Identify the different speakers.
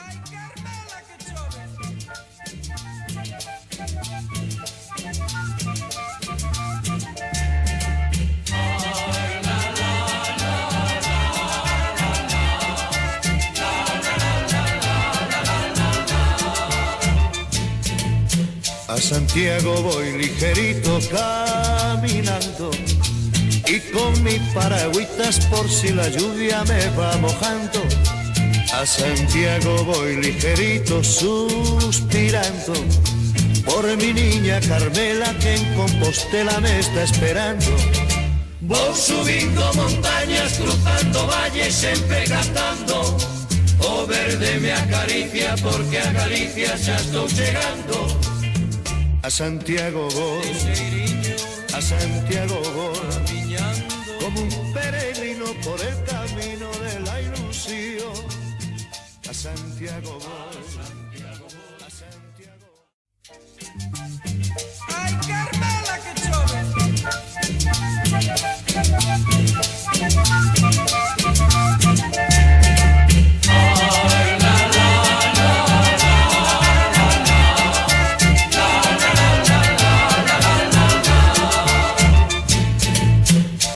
Speaker 1: Ay, Carmela, que chove.
Speaker 2: A Santiago voy ligerito caminando y con mis paragüitas por si la lluvia me va mojando. A Santiago voy ligerito suspirando por mi niña Carmela que en Compostela me está esperando.
Speaker 3: Voy subindo montañas, cruzando valles, siempre cantando. O verde me acaricia porque a Galicia ya estoy llegando.
Speaker 2: A Santiago voy, a Santiago voy, como un peregrino por el camino de la ilusión. A Santiago voy, a Santiago voy.